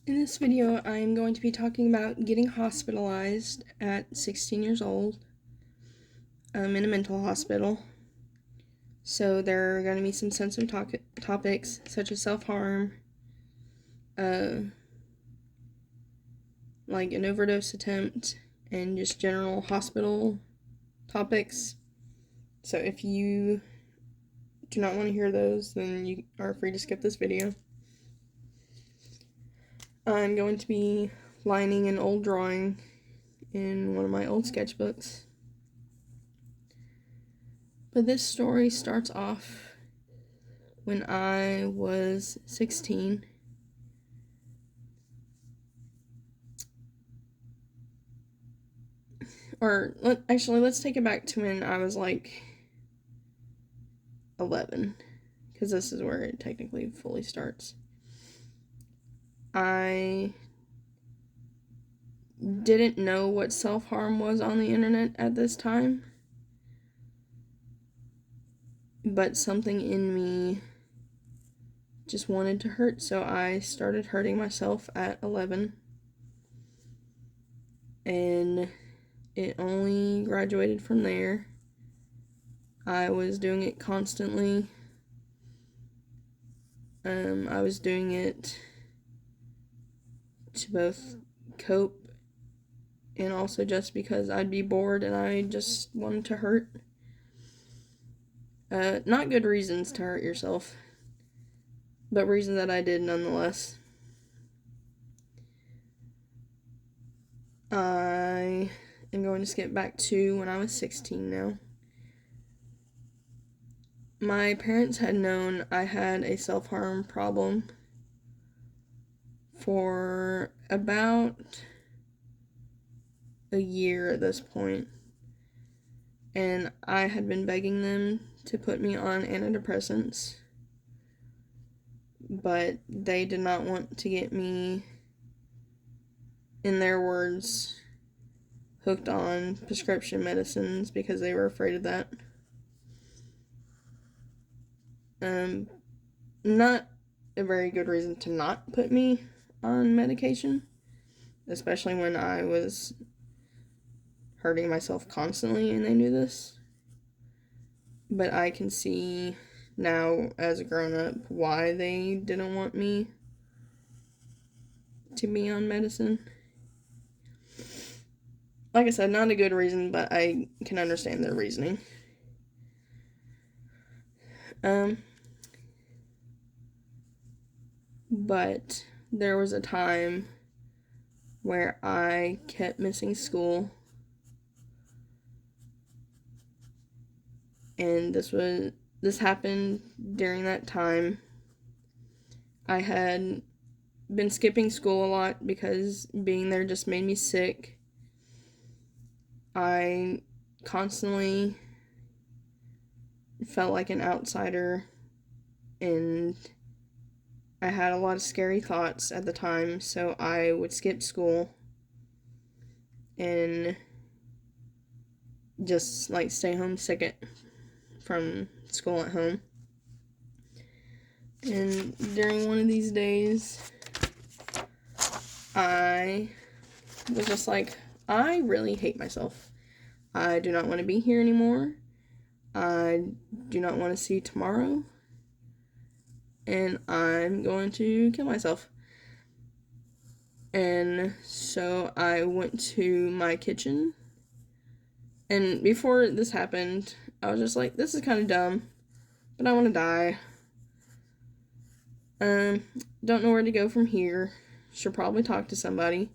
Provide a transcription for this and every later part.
In this video, I'm going to be talking about getting hospitalized at 16 years old in a mental hospital. So there are going to be some sensitive topics such as self-harm, like an overdose attempt, and just general hospital topics. So if you do not want to hear those, then you are free to skip this video. I'm going to be lining an old drawing in one of my old sketchbooks. But this story starts off when I was 16. Let's take it back to when I was like 11, because this is where it technically fully starts. I didn't know what self-harm was on the internet at this time, but something in me just wanted to hurt, so I started hurting myself at 11, and it only graduated from there. I was doing it constantly. I was doing it to both cope and also just because I'd be bored and I just wanted to hurt. Not good reasons to hurt yourself, but reasons that I did nonetheless. I am going to skip back to when I was 16 now. My parents had known I had a self-harm problem for about a year at this point, and I had been begging them to put me on antidepressants, but they did not want to get me, in their words, hooked on prescription medicines because they were afraid of that. Not a very good reason to not put me on medication, especially when I was hurting myself constantly and they knew this. But I can see now as a grown-up why they didn't want me to be on medicine. Like I said, not a good reason, but I can understand their reasoning. But there was a time where I kept missing school, and this happened during that time. I had been skipping school a lot because being there just made me sick. I constantly felt like an outsider, and I had a lot of scary thoughts at the time, so I would skip school and just like stay home sick from school at home. And during one of these days, I was just like, I really hate myself. I do not want to be here anymore. I do not want to see tomorrow. And I'm going to kill myself. And so I went to my kitchen. And before this happened, I was just like, this is kind of dumb, but I want to die. Don't know where to go from here. Should probably talk to somebody.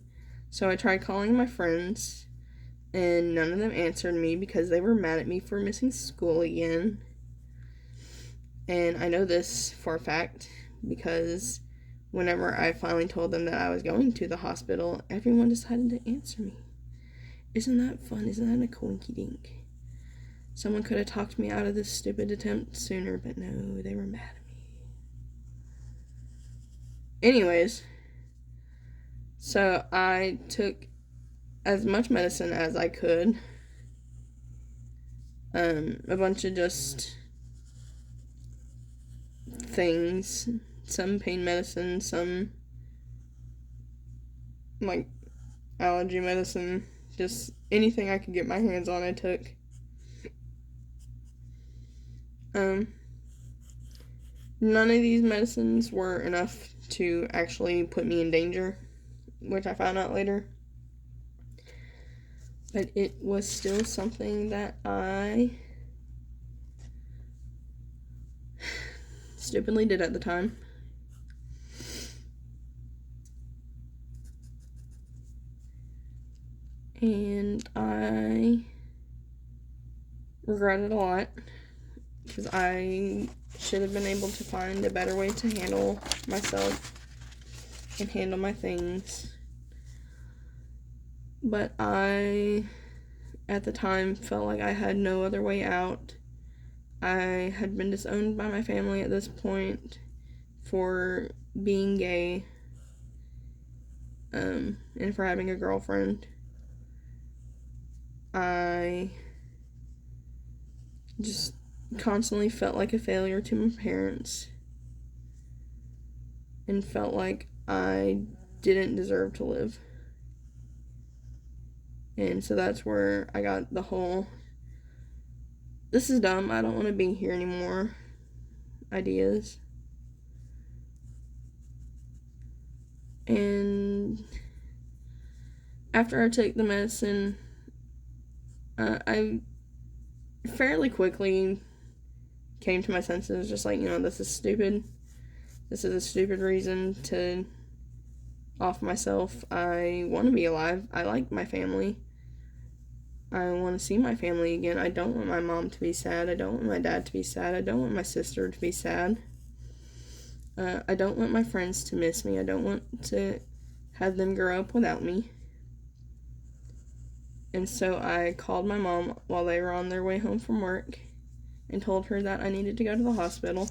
So I tried calling my friends, and none of them answered me because they were mad at me for missing school again. And I know this for a fact because whenever I finally told them that I was going to the hospital, everyone decided to answer me. Isn't that fun? Isn't that a coinky dink? Someone could have talked me out of this stupid attempt sooner, but no, they were mad at me. Anyways, so I took as much medicine as I could. A bunch of just things. Some pain medicine, some like allergy medicine, just anything I could get my hands on, I took. None of these medicines were enough to actually put me in danger, which I found out later. But it was still something that I stupidly did at the time. And I regret it a lot, because I should have been able to find a better way to handle myself and handle my things. But I, at the time, felt like I had no other way out. I had been disowned by my family at this point for being gay, and for having a girlfriend. I just constantly felt like a failure to my parents and felt like I didn't deserve to live. And so that's where I got the whole, this is dumb, I don't want to be here anymore ideas. And after I took the medicine, I fairly quickly came to my senses, just like, this is stupid. This is a stupid reason to off myself. I want to be alive. I like my family. I want to see my family again. I don't want my mom to be sad. I don't want my dad to be sad. I don't want my sister to be sad. I don't want my friends to miss me. I don't want to have them grow up without me. And so I called my mom while they were on their way home from work and told her that I needed to go to the hospital.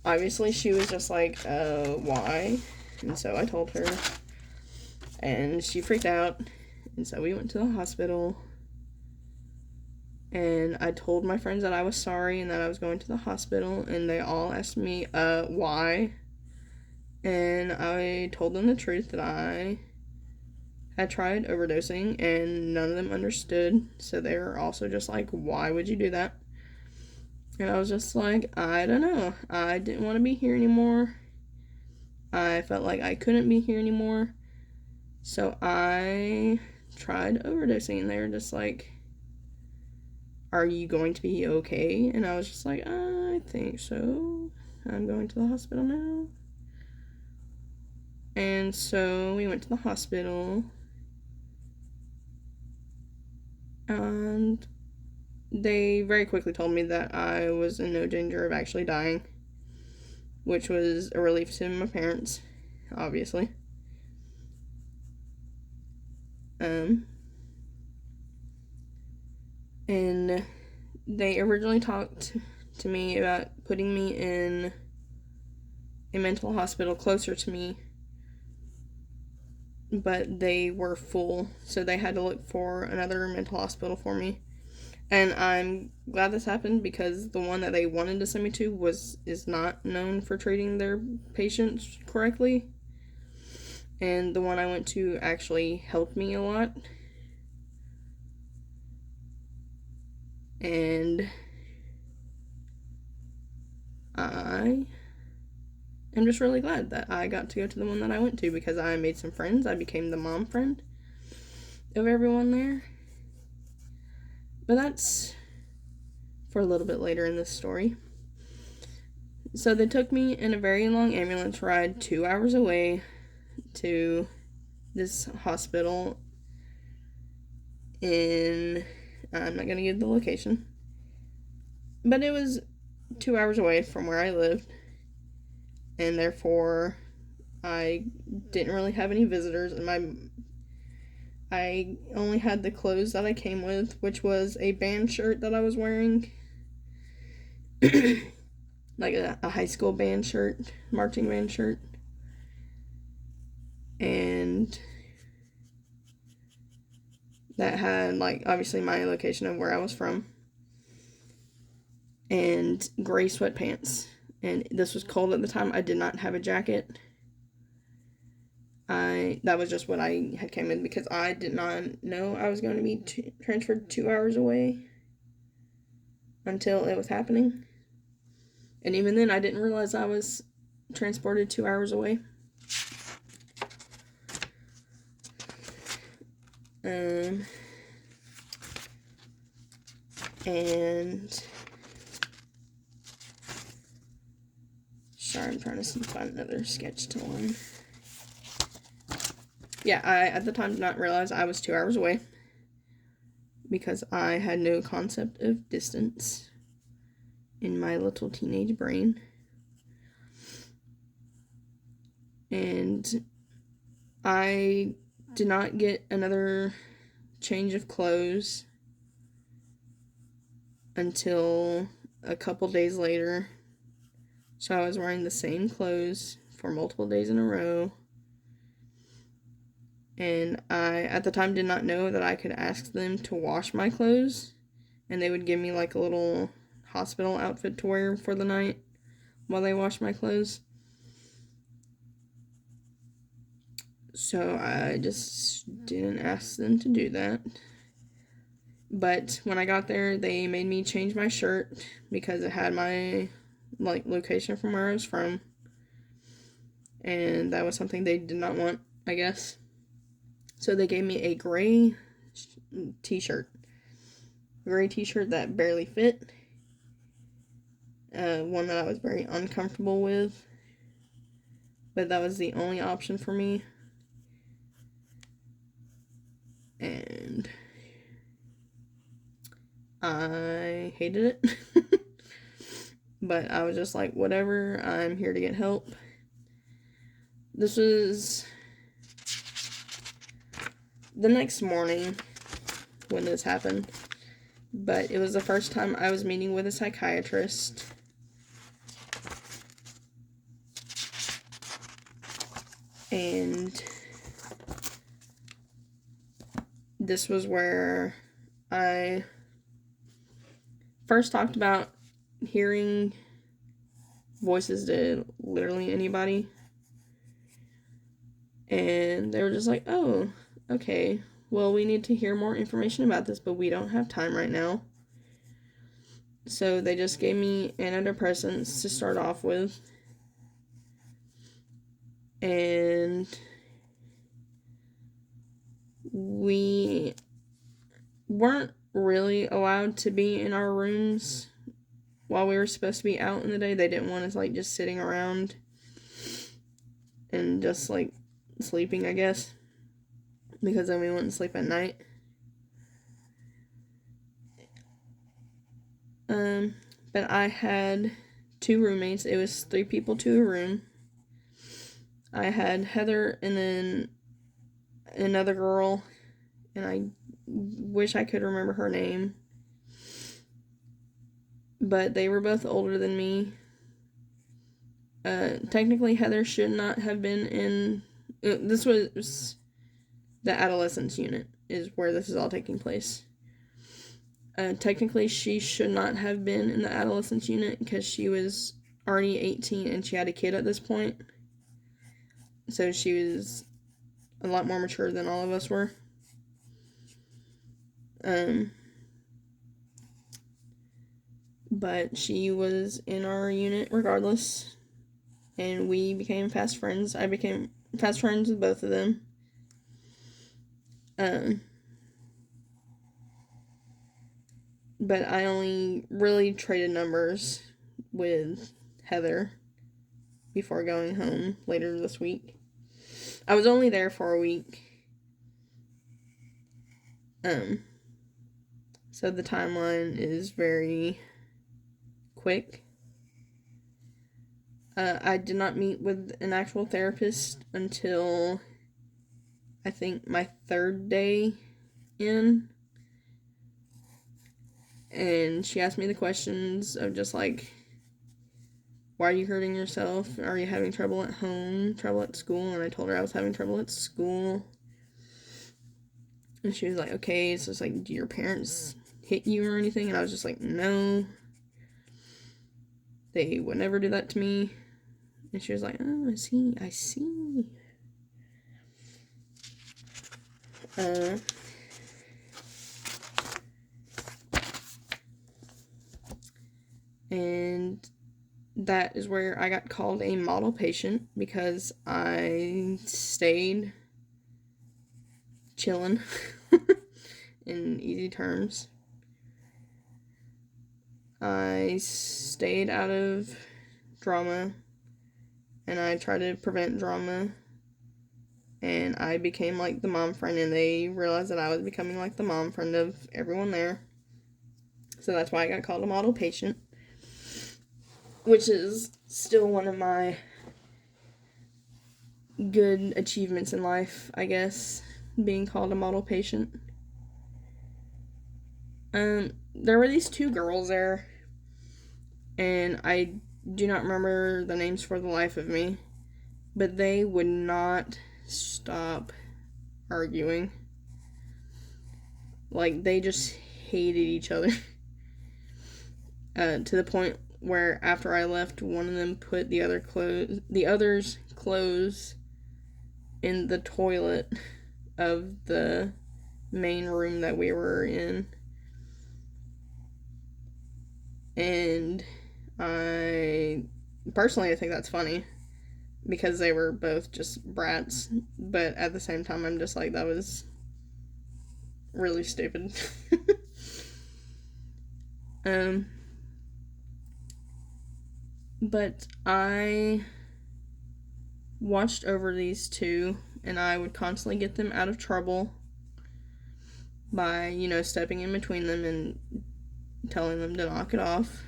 Obviously, she was just like, why? And so I told her, and she freaked out. And so we went to the hospital, and I told my friends that I was sorry and that I was going to the hospital, and they all asked me, why? And I told them the truth, that I had tried overdosing, and none of them understood, so they were also just like, why would you do that? And I was just like, I don't know, I didn't want to be here anymore. I felt like I couldn't be here anymore, so I tried overdosing, and they were just like, are you going to be okay? And I was just like, I think so. I'm going to the hospital now. And so we went to the hospital, and they very quickly told me that I was in no danger of actually dying, which was a relief to my parents, obviously. And they originally talked to me about putting me in a mental hospital closer to me, but they were full, so they had to look for another mental hospital for me. And I'm glad this happened, because the one that they wanted to send me to is not known for treating their patients correctly. And the one I went to actually helped me a lot. And I am just really glad that I got to go to the one that I went to, because I made some friends. I became the mom friend of everyone there. But that's for a little bit later in this story. So they took me in a very long ambulance ride 2 hours away to this hospital in, I'm not going to give the location, but it was 2 hours away from where I lived, and therefore I didn't really have any visitors, and I only had the clothes that I came with, which was a band shirt that I was wearing, like a high school band shirt, marching band shirt, and that had, like, obviously my location of where I was from, and gray sweatpants. And this was cold at the time. I did not have a jacket. that was just what I had came in, because I did not know I was going to be transferred 2 hours away until it was happening. And even then, I didn't realize I was transported 2 hours away. And sorry, I'm trying to find another sketch to learn. Yeah, I at the time did not realize I was 2 hours away, because I had no concept of distance in my little teenage brain. And I did not get another change of clothes until a couple days later. So I was wearing the same clothes for multiple days in a row. And I, at the time, did not know that I could ask them to wash my clothes, and they would give me like a little hospital outfit to wear for the night while they washed my clothes. So I just didn't ask them to do that. But when I got there, they made me change my shirt because it had my location from where I was from. And that was something they did not want, I guess. So they gave me a gray t-shirt. A gray t-shirt that barely fit. One that I was very uncomfortable with. But that was the only option for me. And I hated it. But I was just like, whatever, I'm here to get help. This was the next morning when this happened. But it was the first time I was meeting with a psychiatrist. And this was where I first talked about hearing voices to literally anybody. And they were just like, oh, okay, well, we need to hear more information about this, but we don't have time right now. So they just gave me antidepressants to start off with. And we weren't really allowed to be in our rooms while we were supposed to be out in the day. They didn't want us, just sitting around and just, sleeping, I guess. Because then we wouldn't sleep at night. But I had 2 roommates. It was 3 people to a room. I had Heather and then another girl, and I wish I could remember her name. But they were both older than me. Technically, Heather should not have been in... this was the adolescence unit, is where this is all taking place. Technically, she should not have been in the adolescence unit because she was already 18 and she had a kid at this point. So she was a lot more mature than all of us were. But she was in our unit regardless. And we became fast friends. I became fast friends with both of them. But I only really traded numbers with Heather before going home later this week. I was only there for a week. So the timeline is very quick. I did not meet with an actual therapist until I think my 3rd day in. And she asked me the questions of just why are you hurting yourself? Are you having trouble at home? Trouble at school? And I told her I was having trouble at school. And she was like, okay, so it's do your parents hit you or anything? And I was just like, no. They would never do that to me. And she was like, oh, I see. Uh, and that is where I got called a model patient because I stayed chilling in easy terms. I stayed out of drama and I tried to prevent drama, and I became like the mom friend, and they realized that I was becoming like the mom friend of everyone there. So that's why I got called a model patient, which is still one of my good achievements in life, I guess, being called a model patient. There were these two girls there, and I do not remember the names for the life of me, but they would not stop arguing. Like, they just hated each other. To the point where after I left, one of them put the other's clothes in the toilet of the main room that we were in. And I think that's funny because they were both just brats, but at the same time I'm just like, that was really stupid. But I watched over these two, and I would constantly get them out of trouble by, stepping in between them and telling them to knock it off.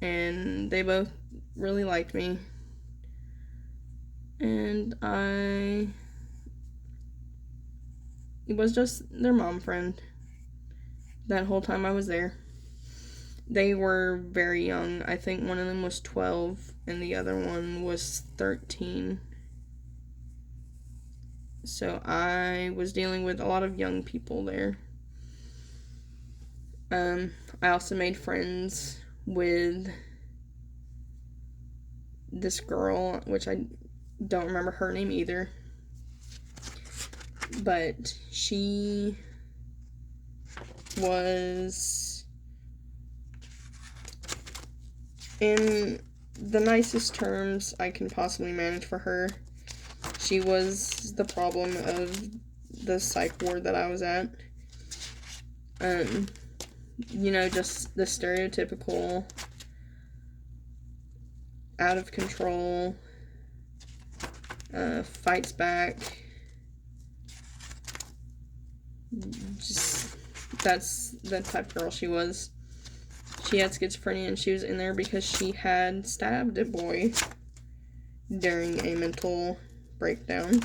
And they both really liked me. And I was just their mom friend that whole time I was there. They were very young. I think one of them was 12 and the other one was 13. So I was dealing with a lot of young people there. I also made friends with this girl, which I don't remember her name either. But she was, in the nicest terms I can possibly manage for her, she was the problem of the psych ward that I was at. Just the stereotypical, out of control, fights back. Just, that's the type of girl she was. She had schizophrenia, and she was in there because she had stabbed a boy during a mental breakdown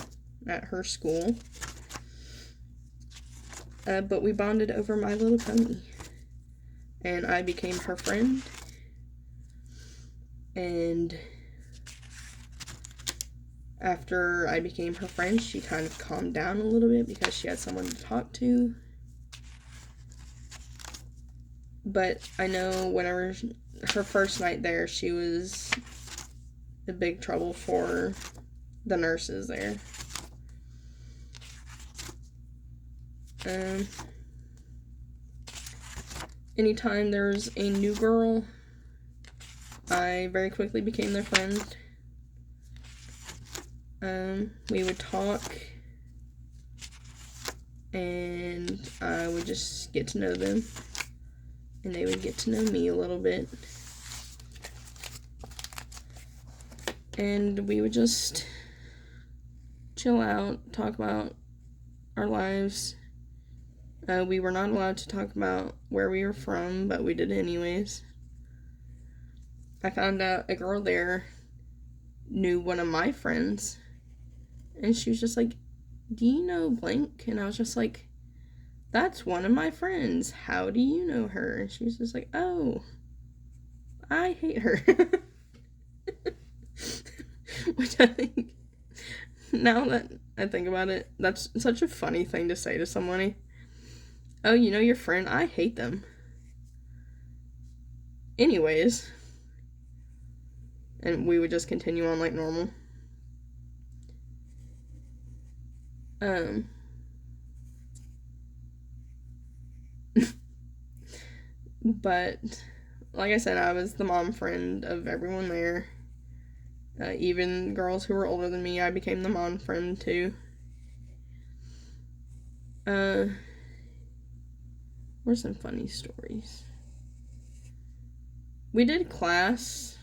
at her school. But we bonded over My Little Pony, and I became her friend. And after I became her friend, she kind of calmed down a little bit because she had someone to talk to. But I know whenever her first night there, she was a big trouble for the nurses there. Anytime there was a new girl, I very quickly became their friend. We would talk, and I would just get to know them, and they would get to know me a little bit. And we would just chill out, talk about our lives. We were not allowed to talk about where we were from, but we did anyways. I found out a girl there knew one of my friends, and she was just like, "Do you know blank?" And I was just like, "That's one of my friends. How do you know her?" And she was just like, "Oh, I hate her." Which I think, now that I think about it, that's such a funny thing to say to somebody. "Oh, you know your friend? I hate them." Anyways. And we would just continue on like normal. But like I said, I was the mom friend of everyone there. Even girls who were older than me, I became the mom friend too. Where's some funny stories? We did class,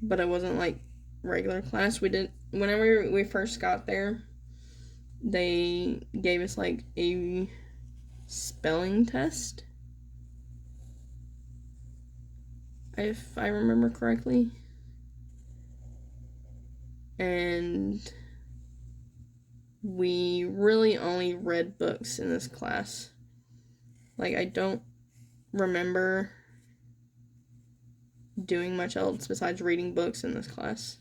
but it wasn't like regular class. Whenever we first got there, they gave us like a spelling test, if I remember correctly. And we really only read books in this class. Like, I don't remember doing much else besides reading books in this class.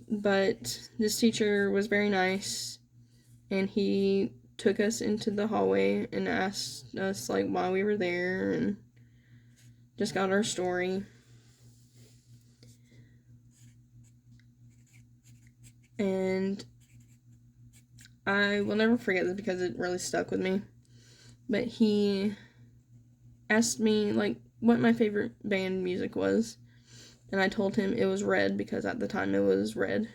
But this teacher was very nice, and he took us into the hallway and asked us like why we were there, and just got our story. And I will never forget this because it really stuck with me. But he asked me like what my favorite band music was, and I told him it was Red because at the time it was Red.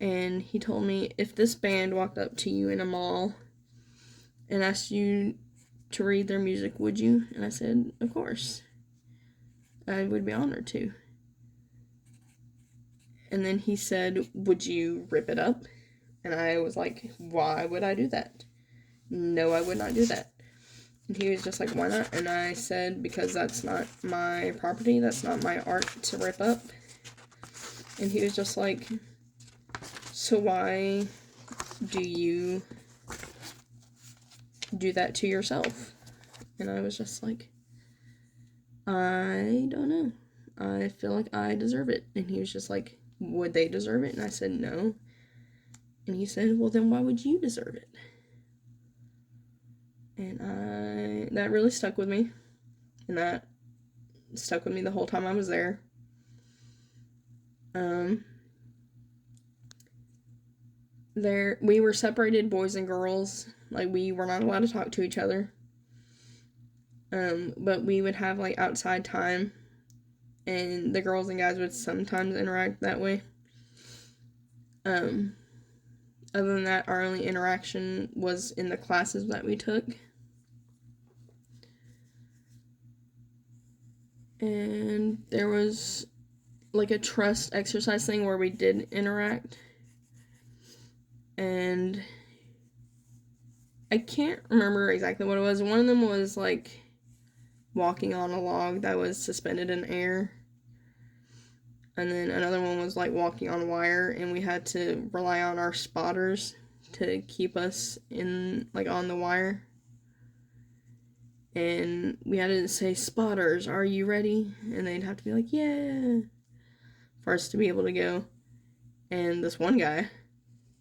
And he told me, if this band walked up to you in a mall and asked you to read their music, would you? And I said, of course. I would be honored to. And then he said, would you rip it up? And I was like, why would I do that? No, I would not do that. And he was just like, why not? And I said, because that's not my property, that's not my art to rip up. And he was just like, so why do you do that to yourself? And I was just like, I don't know. I feel like I deserve it. And he was just like, would they deserve it? And I said, no. And he said, well, then why would you deserve it? And that really stuck with me. And that stuck with me the whole time I was there. We were separated, boys and girls. Like, we were not allowed to talk to each other. But we would have, like, outside time. And the girls and guys would sometimes interact that way. Other than that, our only interaction was in the classes that we took. And there was like a trust exercise thing where we did interact. And I can't remember exactly what it was. One of them was like walking on a log that was suspended in air. And then another one was like walking on wire, and we had to rely on our spotters to keep us in like on the wire. And we had to say, spotters, are you ready? And they'd have to be like, yeah, for us to be able to go. And this one guy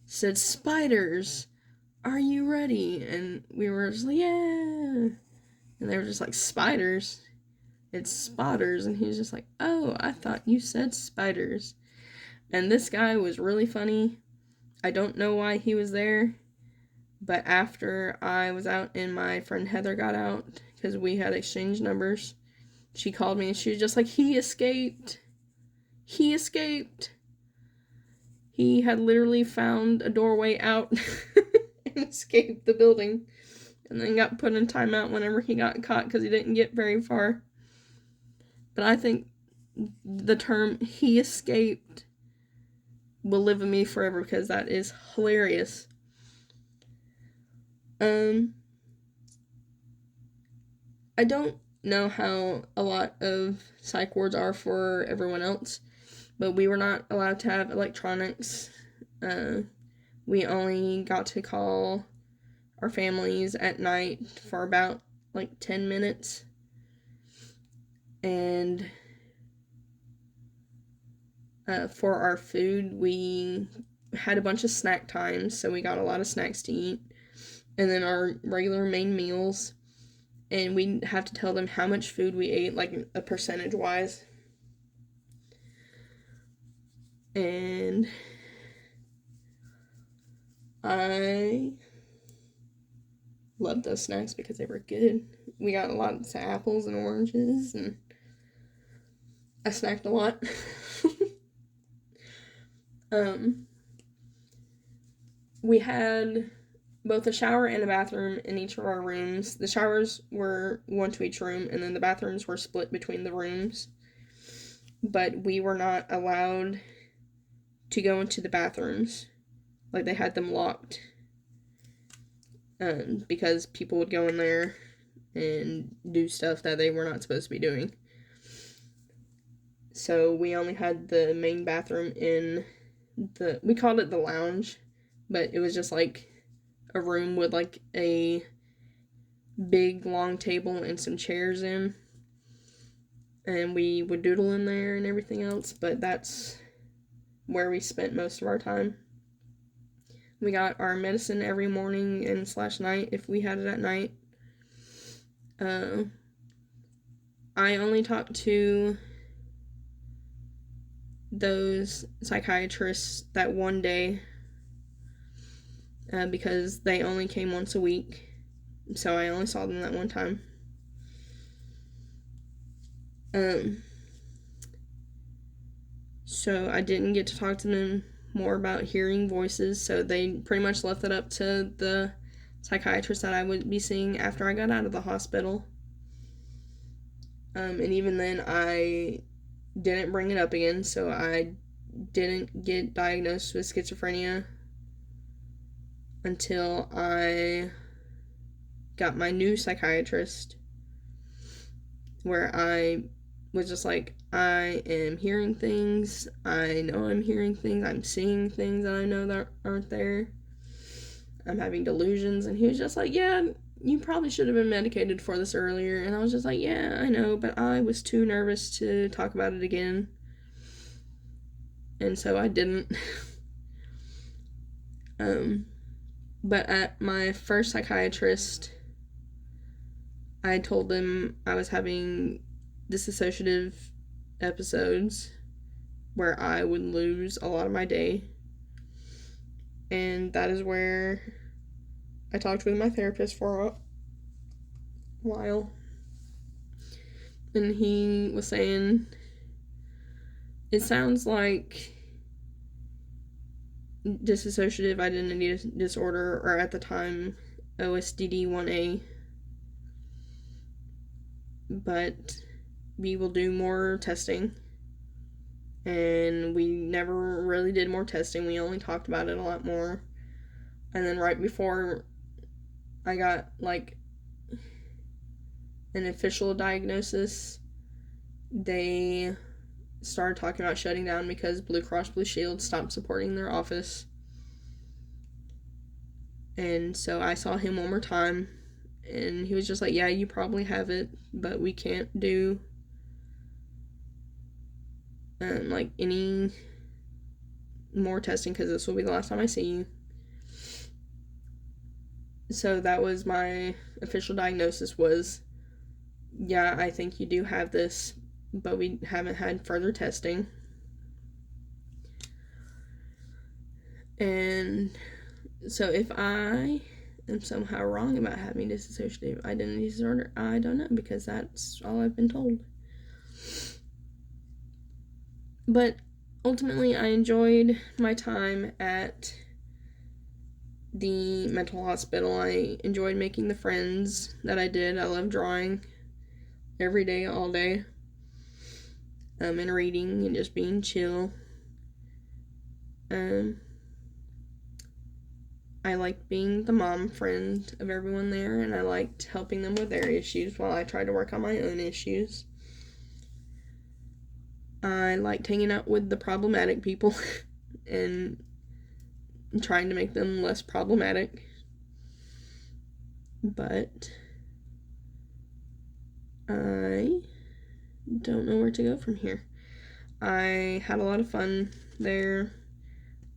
said, spiders, are you ready? And we were just like, yeah. And they were just like, spiders? It's spotters. And he was just like, oh, I thought you said spiders. And this guy was really funny. I don't know why he was there. But after I was out and my friend Heather got out, because we had exchanged numbers, she called me and she was just like, he escaped. He escaped. He had literally found a doorway out and escaped the building. And then got put in timeout whenever he got caught because he didn't get very far. But I think the term he escaped will live with me forever because that is hilarious. I don't know how a lot of psych wards are for everyone else, but we were not allowed to have electronics. We only got to call our families at night for about like 10 minutes. And for our food, we had a bunch of snack times, so we got a lot of snacks to eat. And then our regular main meals. And we'd have to tell them how much food we ate, like a percentage-wise. And I loved those snacks because they were good. We got lots of apples and oranges, and I snacked a lot. We had both a shower and a bathroom in each of our rooms. The showers were one to each room, and then the bathrooms were split between the rooms. But we were not allowed to go into the bathrooms. Like, they had them locked. Because people would go in there and do stuff that they were not supposed to be doing. So we only had the main bathroom in we called it the lounge, but it was just like a room with like a big long table and some chairs in, and we would doodle in there and everything else, but that's where we spent most of our time. We got our medicine every morning and / night if we had it at night. I only talked to those psychiatrists that one day because they only came once a week, so I only saw them that one time. So I didn't get to talk to them more about hearing voices, so they pretty much left it up to the psychiatrist that I would be seeing after I got out of the hospital. And even then, I didn't bring it up again, so I didn't get diagnosed with schizophrenia until I got my new psychiatrist, where I was just like, I am hearing things, I know I'm hearing things, I'm seeing things that I know that aren't there, I'm having delusions, and he was just like, yeah, you probably should have been medicated for this earlier, and I was just like, yeah, I know, but I was too nervous to talk about it again, and so I didn't. But at my first psychiatrist, I told them I was having dissociative episodes where I would lose a lot of my day, and that is where I talked with my therapist for a while, and he was saying, it sounds like dissociative identity disorder, or at the time OSDD-1A, but we will do more testing, and we never really did more testing. We only talked about it a lot more. And then right before I got like an official diagnosis, they started talking about shutting down because Blue Cross Blue Shield stopped supporting their office. And so I saw him one more time, and he was just like, yeah, you probably have it, but we can't do like any more testing because this will be the last time I see you. So that was my official diagnosis, was, yeah, I think you do have this, but we haven't had further testing. And so if I am somehow wrong about having dissociative identity disorder, I don't know, because that's all I've been told. But ultimately, I enjoyed my time at the mental hospital. I enjoyed making the friends that I did. I love drawing every day, all day, and reading and just being chill. I liked being the mom friend of everyone there, and I liked helping them with their issues while I tried to work on my own issues. I liked hanging out with the problematic people and trying to make them less problematic. But I don't know where to go from here. I had a lot of fun there.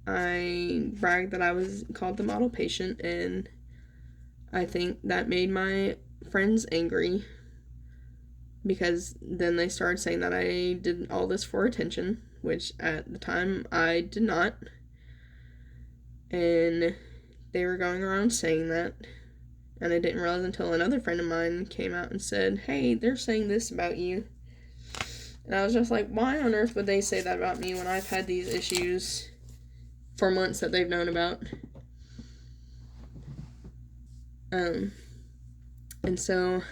I bragged that I was called the model patient, and I think that made my friends angry, because then they started saying that I did all this for attention, which at the time I did not. And they were going around saying that. And I didn't realize until another friend of mine came out and said, hey, they're saying this about you. And I was just like, why on earth would they say that about me when I've had these issues for months that they've known about? And so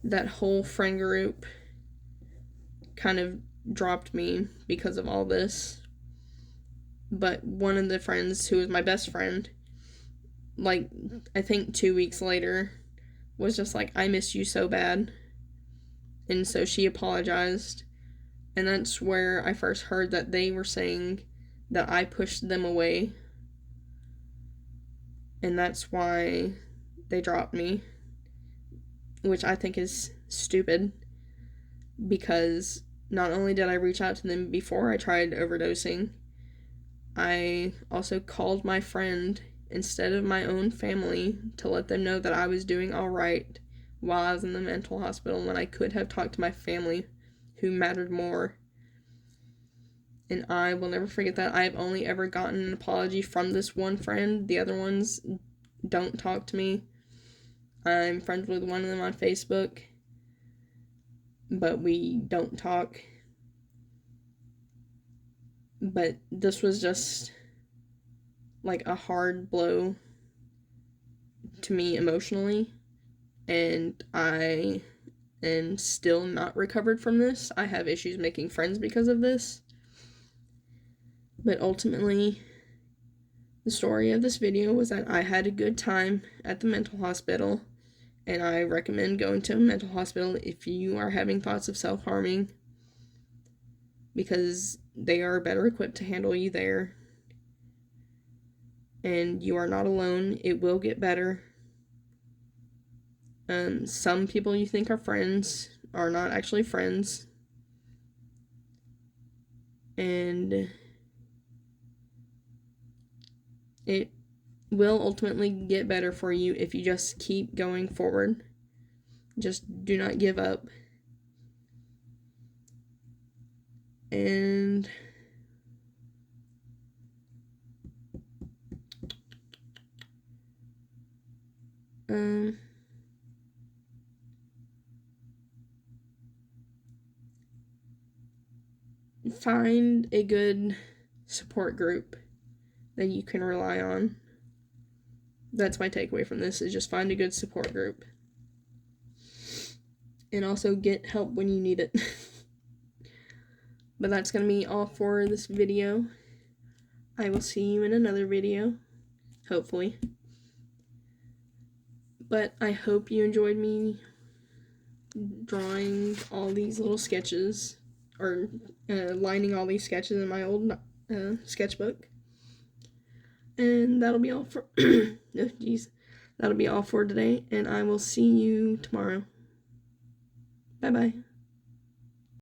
that whole friend group kind of dropped me because of all this. But one of the friends who was my best friend, like, I think 2 weeks later, was just like, I miss you so bad. And so she apologized. And that's where I first heard that they were saying that I pushed them away. And that's why they dropped me. Which I think is stupid. Because not only did I reach out to them before I tried overdosing, I also called my friend instead of my own family to let them know that I was doing all right while I was in the mental hospital when I could have talked to my family who mattered more. And I will never forget that. I've only ever gotten an apology from this one friend. The other ones don't talk to me. I'm friends with one of them on Facebook, but we don't talk. But this was just like a hard blow to me emotionally, and I am still not recovered from this. I have issues making friends because of this. But ultimately, the story of this video was that I had a good time at the mental hospital, and I recommend going to a mental hospital if you are having thoughts of self-harming, because they are better equipped to handle you there. And you are not alone. It will get better. Some people you think are friends are not actually friends. And it will ultimately get better for you if you just keep going forward. Just do not give up. And find a good support group that you can rely on. That's my takeaway from this, is just find a good support group. And also get help when you need it. But that's going to be all for this video. I will see you in another video, hopefully. But I hope you enjoyed me drawing all these little sketches, or lining all these sketches in my old sketchbook. And that'll be all for that'll be all for today, and I will see you tomorrow. Bye bye.